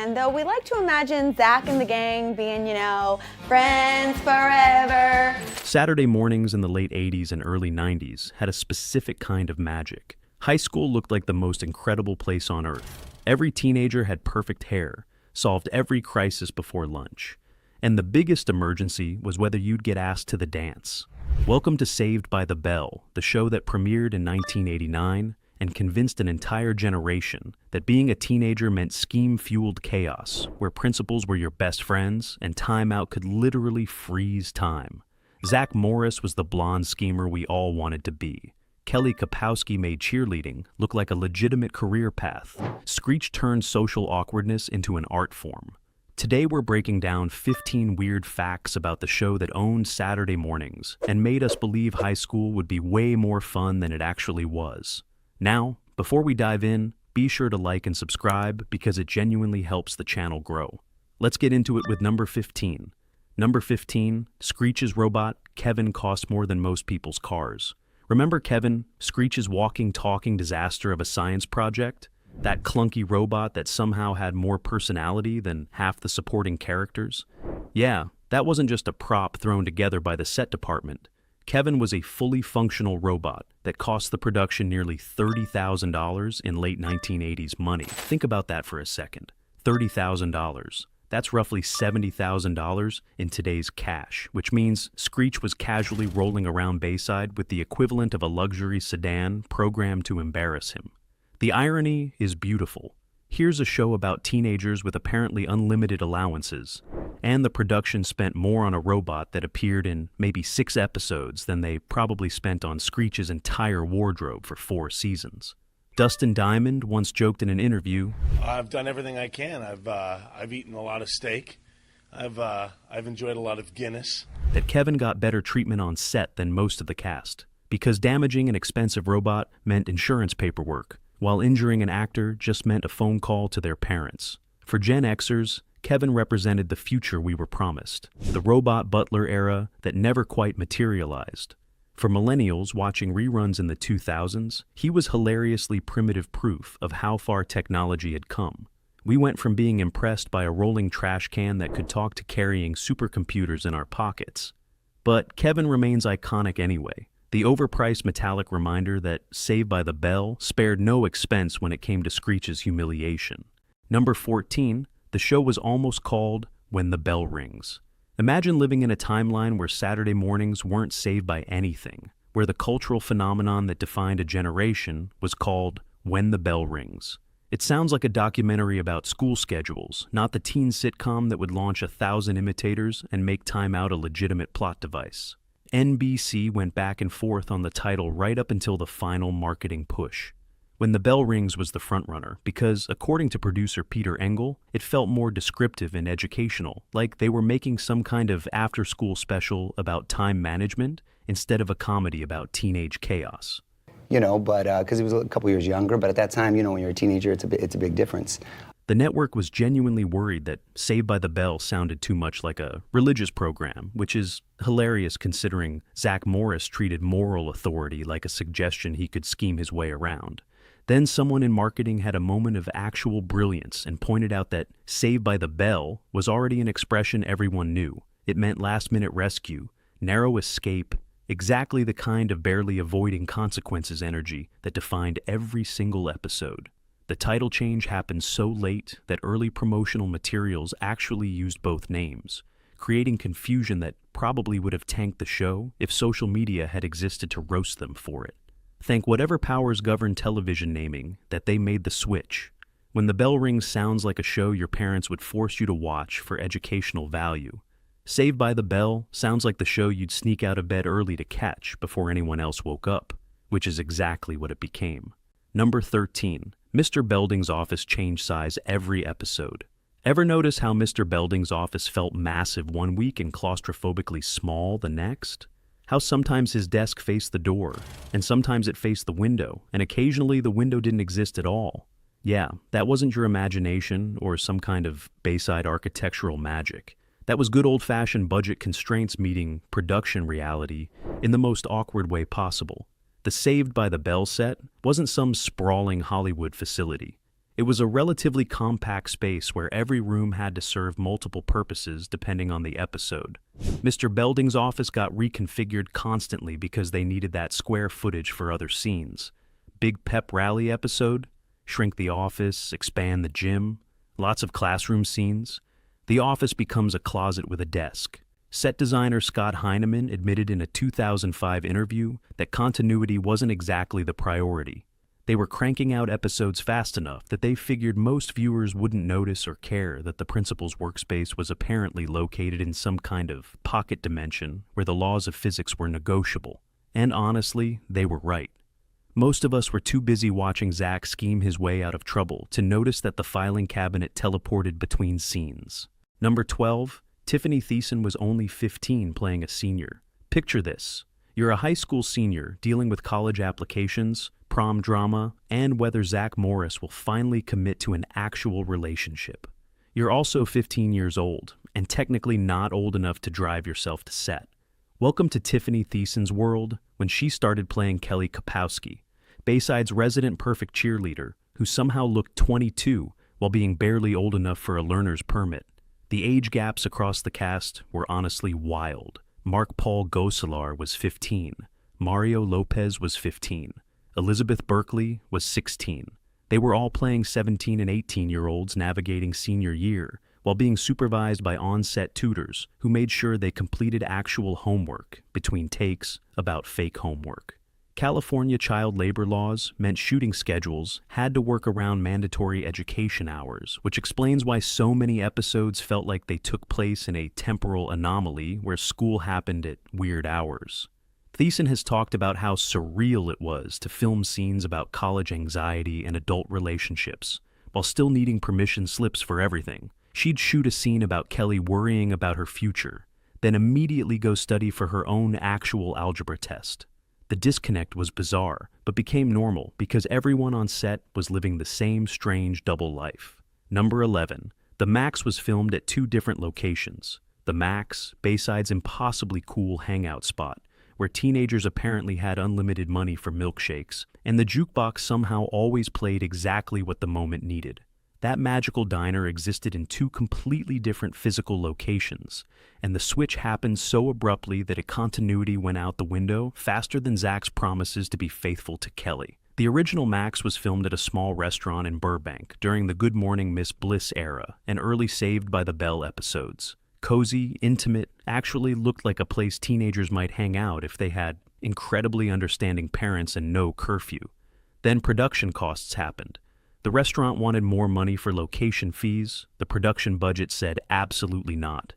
And though we like to imagine Zack and the gang being, friends forever. Saturday mornings in the late 80s and early 90s had a specific kind of magic. High school looked like the most incredible place on earth. Every teenager had perfect hair, solved every crisis before lunch. And the biggest emergency was whether you'd get asked to the dance. Welcome to Saved by the Bell, the show that premiered in 1989 and convinced an entire generation that being a teenager meant scheme-fueled chaos, where principals were your best friends and timeout could literally freeze time. Zach Morris was the blonde schemer we all wanted to be. Kelly Kapowski made cheerleading look like a legitimate career path. Screech turned social awkwardness into an art form. Today we're breaking down 15 weird facts about the show that owned Saturday mornings and made us believe high school would be way more fun than it actually was. Now, before we dive in, be sure to like and subscribe because it genuinely helps the channel grow. Let's get into it with number 15. Number 15, Screech's robot, Kevin, cost more than most people's cars. Remember Kevin, Screech's walking, talking disaster of a science project? That clunky robot that somehow had more personality than half the supporting characters? Yeah, that wasn't just a prop thrown together by the set department. Kevin was a fully functional robot that cost the production nearly $30,000 in late 1980s money. Think about that for a second. $30,000. That's roughly $70,000 in today's cash, which means Screech was casually rolling around Bayside with the equivalent of a luxury sedan programmed to embarrass him. The irony is beautiful. Here's a show about teenagers with apparently unlimited allowances, and the production spent more on a robot that appeared in maybe 6 episodes than they probably spent on Screech's entire wardrobe for 4 seasons. Dustin Diamond once joked in an interview, "I've done everything I can. I've eaten a lot of steak. I've enjoyed a lot of Guinness." That Kevin got better treatment on set than most of the cast, because damaging an expensive robot meant insurance paperwork, while injuring an actor just meant a phone call to their parents. For Gen Xers, Kevin represented the future we were promised, the robot butler era that never quite materialized. For millennials watching reruns in the 2000s, he was hilariously primitive proof of how far technology had come. We went from being impressed by a rolling trash can that could talk to carrying supercomputers in our pockets. But Kevin remains iconic anyway. The overpriced metallic reminder that Saved by the Bell spared no expense when it came to Screech's humiliation. Number 14, the show was almost called When the Bell Rings. Imagine living in a timeline where Saturday mornings weren't saved by anything, where the cultural phenomenon that defined a generation was called When the Bell Rings. It sounds like a documentary about school schedules, not the teen sitcom that would launch 1,000 imitators and make Time Out a legitimate plot device. NBC went back and forth on the title right up until the final marketing push. When the Bell Rings was the frontrunner because, according to producer Peter Engel, it felt more descriptive and educational, like they were making some kind of after-school special about time management instead of a comedy about teenage chaos. But because he was a couple years younger, but at that time, when you're a teenager, it's a big difference. The network was genuinely worried that Saved by the Bell sounded too much like a religious program, which is hilarious considering Zach Morris treated moral authority like a suggestion he could scheme his way around. Then someone in marketing had a moment of actual brilliance and pointed out that Saved by the Bell was already an expression everyone knew. It meant last-minute rescue, narrow escape, exactly the kind of barely avoiding consequences energy that defined every single episode. The title change happened so late that early promotional materials actually used both names, creating confusion that probably would have tanked the show if social media had existed to roast them for it. Thank whatever powers govern television naming that they made the switch. When the Bell Rings sounds like a show your parents would force you to watch for educational value. Saved by the Bell sounds like the show you'd sneak out of bed early to catch before anyone else woke up, which is exactly what it became. Number 13. Mr. Belding's office changed size every episode. Ever notice how Mr. Belding's office felt massive one week and claustrophobically small the next? How sometimes his desk faced the door, and sometimes it faced the window, and occasionally the window didn't exist at all. Yeah, that wasn't your imagination or some kind of Bayside architectural magic. That was good old-fashioned budget constraints meeting production reality in the most awkward way possible. The Saved by the Bell set wasn't some sprawling Hollywood facility. It was a relatively compact space where every room had to serve multiple purposes depending on the episode. Mr. Belding's office got reconfigured constantly because they needed that square footage for other scenes. Big pep rally episode, shrink the office, expand the gym, lots of classroom scenes. The office becomes a closet with a desk. Set designer Scott Heineman admitted in a 2005 interview that continuity wasn't exactly the priority. They were cranking out episodes fast enough that they figured most viewers wouldn't notice or care that the principal's workspace was apparently located in some kind of pocket dimension where the laws of physics were negotiable. And honestly, they were right. Most of us were too busy watching Zack scheme his way out of trouble to notice that the filing cabinet teleported between scenes. Number 12, Tiffany Thiessen was only 15 playing a senior. Picture this. You're a high school senior dealing with college applications, prom drama, and whether Zach Morris will finally commit to an actual relationship. You're also 15 years old, and technically not old enough to drive yourself to set. Welcome to Tiffany Thiessen's world when she started playing Kelly Kapowski, Bayside's resident perfect cheerleader who somehow looked 22 while being barely old enough for a learner's permit. The age gaps across the cast were honestly wild. Mark-Paul Gosselaar was 15. Mario Lopez was 15. Elizabeth Berkley was 16. They were all playing 17 and 18-year-olds navigating senior year while being supervised by on-set tutors who made sure they completed actual homework between takes about fake homework. California child labor laws meant shooting schedules had to work around mandatory education hours, which explains why so many episodes felt like they took place in a temporal anomaly where school happened at weird hours. Thiessen has talked about how surreal it was to film scenes about college anxiety and adult relationships, while still needing permission slips for everything. She'd shoot a scene about Kelly worrying about her future, then immediately go study for her own actual algebra test. The disconnect was bizarre, but became normal because everyone on set was living the same strange double life. Number 11. The Max was filmed at two different locations. The Max, Bayside's impossibly cool hangout spot, where teenagers apparently had unlimited money for milkshakes, and the jukebox somehow always played exactly what the moment needed. That magical diner existed in two completely different physical locations, and the switch happened so abruptly that a continuity went out the window faster than Zach's promises to be faithful to Kelly. The original Max was filmed at a small restaurant in Burbank during the Good Morning Miss Bliss era and early Saved by the Bell episodes. Cozy, intimate, actually looked like a place teenagers might hang out if they had incredibly understanding parents and no curfew. Then production costs happened. The restaurant wanted more money for location fees. The production budget said absolutely not.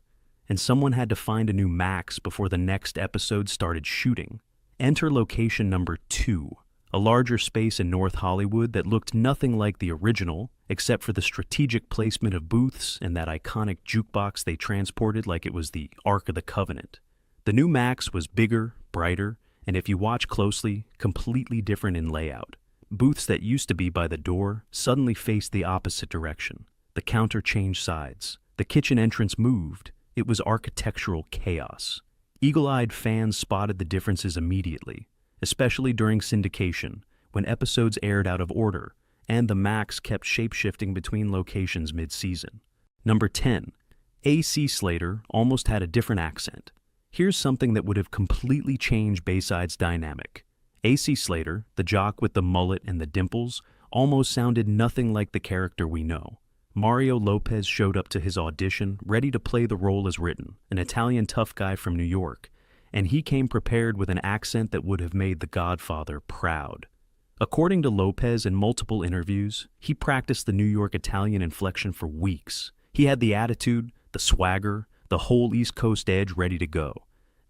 And someone had to find a new Max before the next episode started shooting. Enter location number 2, a larger space in North Hollywood that looked nothing like the original, except for the strategic placement of booths and that iconic jukebox they transported like it was the Ark of the Covenant. The new Max was bigger, brighter, and if you watch closely, completely different in layout. Booths that used to be by the door suddenly faced the opposite direction. The counter changed sides. The kitchen entrance moved. It was architectural chaos. Eagle-eyed fans spotted the differences immediately, especially during syndication, when episodes aired out of order, and the Max kept shape-shifting between locations mid-season. Number 10. A.C. Slater almost had a different accent. Here's something that would have completely changed Bayside's dynamic. A.C. Slater, the jock with the mullet and the dimples, almost sounded nothing like the character we know. Mario Lopez showed up to his audition ready to play the role as written, an Italian tough guy from New York, and he came prepared with an accent that would have made The Godfather proud. According to Lopez in multiple interviews, he practiced the New York Italian inflection for weeks. He had the attitude, the swagger, the whole East Coast edge ready to go.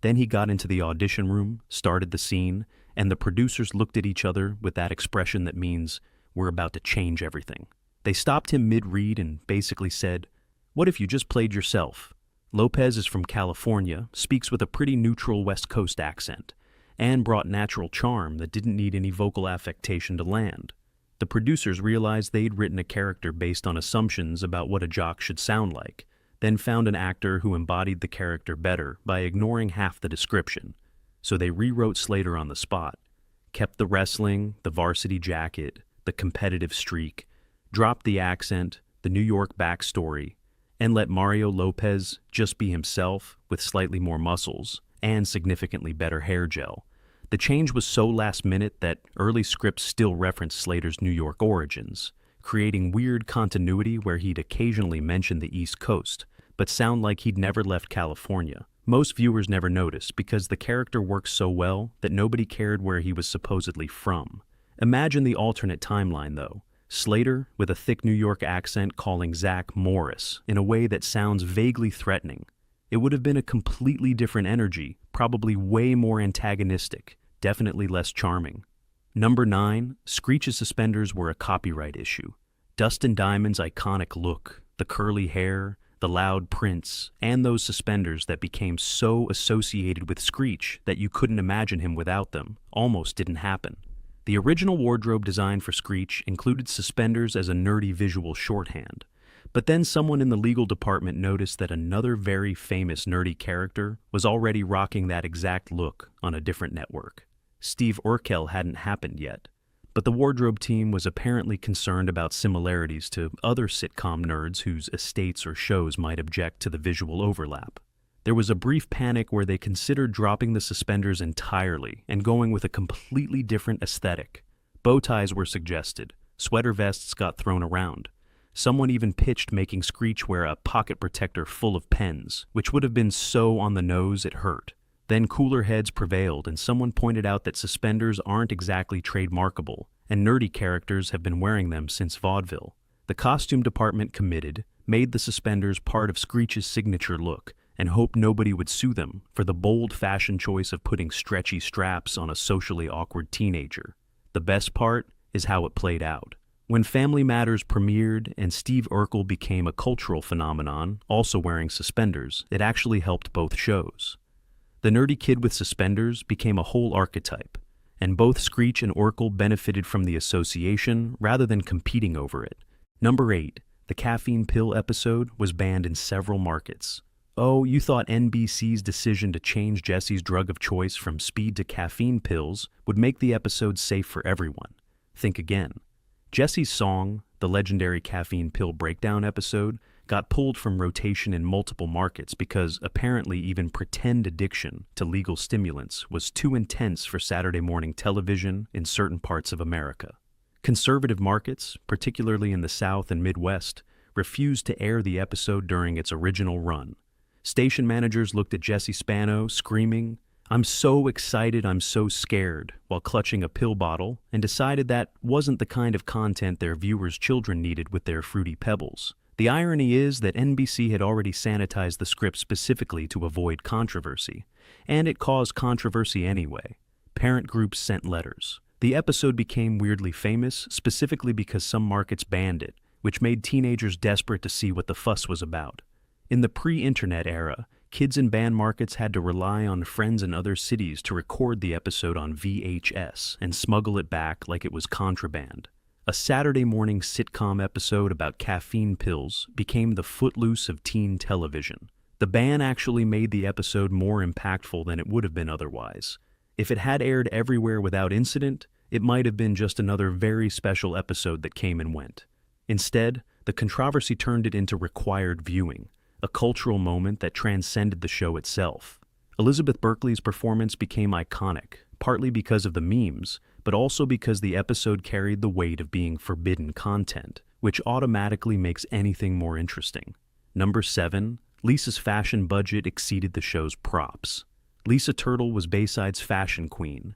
Then he got into the audition room, started the scene, and the producers looked at each other with that expression that means, we're about to change everything. They stopped him mid-read and basically said, what if you just played yourself? Lopez is from California, speaks with a pretty neutral West Coast accent, and brought natural charm that didn't need any vocal affectation to land. The producers realized they'd written a character based on assumptions about what a jock should sound like, then found an actor who embodied the character better by ignoring half the description. So they rewrote Slater on the spot, kept the wrestling, the varsity jacket, the competitive streak, Drop the accent, the New York backstory, and let Mario Lopez just be himself with slightly more muscles and significantly better hair gel. The change was so last minute that early scripts still referenced Slater's New York origins, creating weird continuity where he'd occasionally mention the East Coast, but sound like he'd never left California. Most viewers never noticed because the character works so well that nobody cared where he was supposedly from. Imagine the alternate timeline, though. Slater, with a thick New York accent, calling Zack Morris in a way that sounds vaguely threatening. It would have been a completely different energy, probably way more antagonistic, definitely less charming. Number 9, Screech's suspenders were a copyright issue. Dustin Diamond's iconic look, the curly hair, the loud prints, and those suspenders that became so associated with Screech that you couldn't imagine him without them, almost didn't happen. The original wardrobe design for Screech included suspenders as a nerdy visual shorthand, but then someone in the legal department noticed that another very famous nerdy character was already rocking that exact look on a different network. Steve Urkel hadn't happened yet, but the wardrobe team was apparently concerned about similarities to other sitcom nerds whose estates or shows might object to the visual overlap. There was a brief panic where they considered dropping the suspenders entirely and going with a completely different aesthetic. Bow ties were suggested, sweater vests got thrown around. Someone even pitched making Screech wear a pocket protector full of pens, which would have been so on the nose it hurt. Then cooler heads prevailed, and someone pointed out that suspenders aren't exactly trademarkable, and nerdy characters have been wearing them since vaudeville. The costume department committed, made the suspenders part of Screech's signature look, and hoped nobody would sue them for the bold fashion choice of putting stretchy straps on a socially awkward teenager. The best part is how it played out. When Family Matters premiered and Steve Urkel became a cultural phenomenon, also wearing suspenders, it actually helped both shows. The nerdy kid with suspenders became a whole archetype, and both Screech and Urkel benefited from the association rather than competing over it. Number 8, the caffeine pill episode was banned in several markets. Oh, you thought NBC's decision to change Jesse's drug of choice from speed to caffeine pills would make the episode safe for everyone. Think again. Jesse's song, the legendary caffeine pill breakdown episode, got pulled from rotation in multiple markets because apparently even pretend addiction to legal stimulants was too intense for Saturday morning television in certain parts of America. Conservative markets, particularly in the South and Midwest, refused to air the episode during its original run. Station managers looked at Jesse Spano, screaming, "I'm so excited, I'm so scared," while clutching a pill bottle, and decided that wasn't the kind of content their viewers' children needed with their fruity pebbles. The irony is that NBC had already sanitized the script specifically to avoid controversy, and it caused controversy anyway. Parent groups sent letters. The episode became weirdly famous, specifically because some markets banned it, which made teenagers desperate to see what the fuss was about. In the pre-internet era, kids in band markets had to rely on friends in other cities to record the episode on VHS and smuggle it back like it was contraband. A Saturday morning sitcom episode about caffeine pills became the footloose of teen television. The ban actually made the episode more impactful than it would have been otherwise. If it had aired everywhere without incident, it might have been just another very special episode that came and went. Instead, the controversy turned it into required viewing, a cultural moment that transcended the show itself. Elizabeth Berkley's performance became iconic, partly because of the memes, but also because the episode carried the weight of being forbidden content, which automatically makes anything more interesting. Number 7, Lisa's fashion budget exceeded the show's props. Lisa Turtle was Bayside's fashion queen,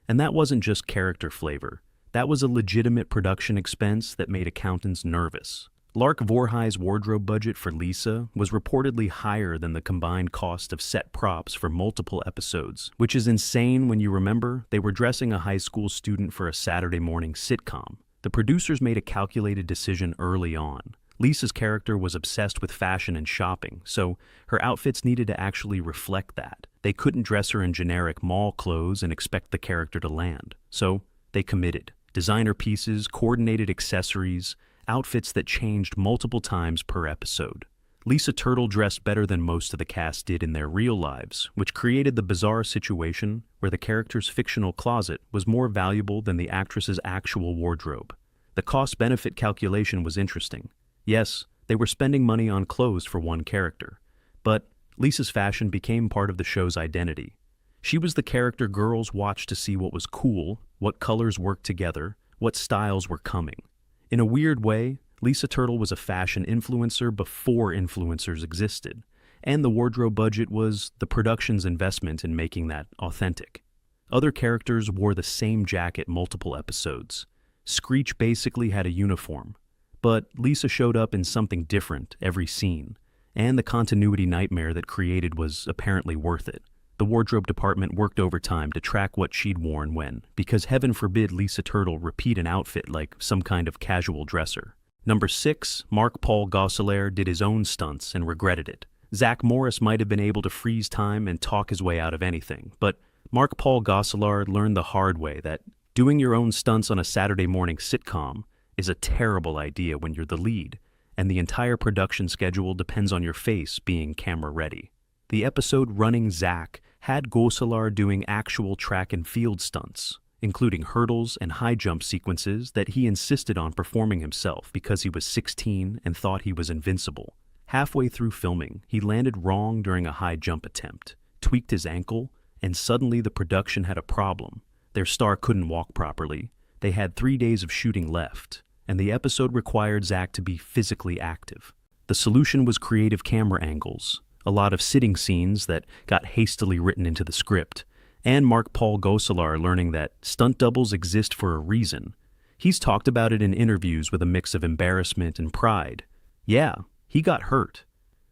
and that wasn't just character flavor. That was a legitimate production expense that made accountants nervous. Lark Voorhies' wardrobe budget for Lisa was reportedly higher than the combined cost of set props for multiple episodes, which is insane when you remember they were dressing a high school student for a Saturday morning sitcom. The producers made a calculated decision early on. Lisa's character was obsessed with fashion and shopping, so her outfits needed to actually reflect that. They couldn't dress her in generic mall clothes and expect the character to land. So they committed. Designer pieces, coordinated accessories, outfits that changed multiple times per episode. Lisa Turtle dressed better than most of the cast did in their real lives, which created the bizarre situation where the character's fictional closet was more valuable than the actress's actual wardrobe. The cost-benefit calculation was interesting. Yes, they were spending money on clothes for one character, but Lisa's fashion became part of the show's identity. She was the character girls watched to see what was cool, what colors worked together, what styles were coming. In a weird way, Lisa Turtle was a fashion influencer before influencers existed, and the wardrobe budget was the production's investment in making that authentic. Other characters wore the same jacket multiple episodes. Screech basically had a uniform, but Lisa showed up in something different every scene, and the continuity nightmare that created was apparently worth it. The wardrobe department worked overtime to track what she'd worn when, because heaven forbid Lisa Turtle repeat an outfit like some kind of casual dresser. Number 6, Mark Paul Gosselaar did his own stunts and regretted it. Zach Morris might have been able to freeze time and talk his way out of anything, but Mark Paul Gosselaar learned the hard way that doing your own stunts on a Saturday morning sitcom is a terrible idea when you're the lead, and the entire production schedule depends on your face being camera ready. The episode Running Zack had Gosselaar doing actual track and field stunts, including hurdles and high jump sequences that he insisted on performing himself because he was 16 and thought he was invincible. Halfway through filming, he landed wrong during a high jump attempt, tweaked his ankle, and suddenly the production had a problem. Their star couldn't walk properly. They had 3 days of shooting left, and the episode required Zack to be physically active. The solution was creative camera angles, a lot of sitting scenes that got hastily written into the script, and Mark Paul Gosselaar learning that stunt doubles exist for a reason. He's talked about it in interviews with a mix of embarrassment and pride. Yeah, he got hurt,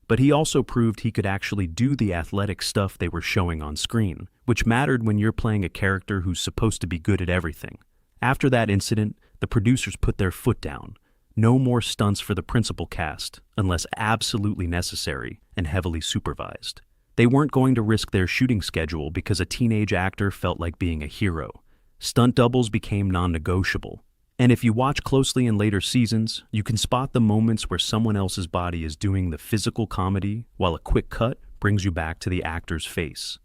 but he also proved he could actually do the athletic stuff they were showing on screen, which mattered when you're playing a character who's supposed to be good at everything. After that incident, the producers put their foot down. No more stunts for the principal cast, unless absolutely necessary and heavily supervised. They weren't going to risk their shooting schedule because a teenage actor felt like being a hero. Stunt doubles became non-negotiable. And if you watch closely in later seasons, you can spot the moments where someone else's body is doing the physical comedy while a quick cut brings you back to the actor's face.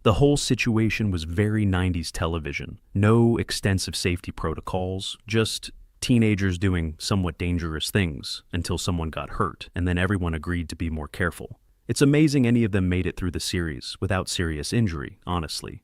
The whole situation was very 90s television. No extensive safety protocols, just teenagers doing somewhat dangerous things until someone got hurt, and then everyone agreed to be more careful. It's amazing any of them made it through the series without serious injury, honestly.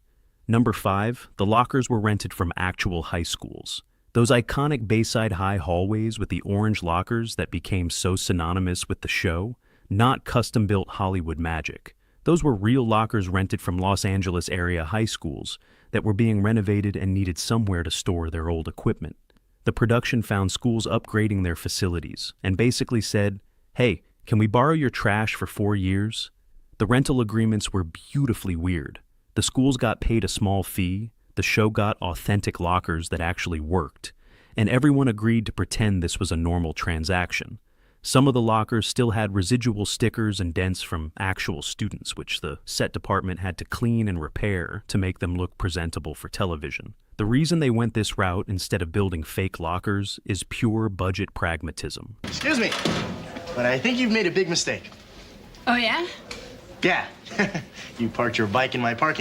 Number 5, the lockers were rented from actual high schools. Those iconic Bayside High hallways with the orange lockers that became so synonymous with the show, not custom-built Hollywood magic. Those were real lockers rented from Los Angeles area high schools that were being renovated and needed somewhere to store their old equipment. The production found schools upgrading their facilities and basically said, "Hey, can we borrow your trash for 4 years?" The rental agreements were beautifully weird. The schools got paid a small fee, the show got authentic lockers that actually worked, and everyone agreed to pretend this was a normal transaction. Some of the lockers still had residual stickers and dents from actual students, which the set department had to clean and repair to make them look presentable for television. The reason they went this route instead of building fake lockers is pure budget pragmatism. Excuse me, but I think you've made a big mistake. Oh, yeah? Yeah. You parked your bike in my parking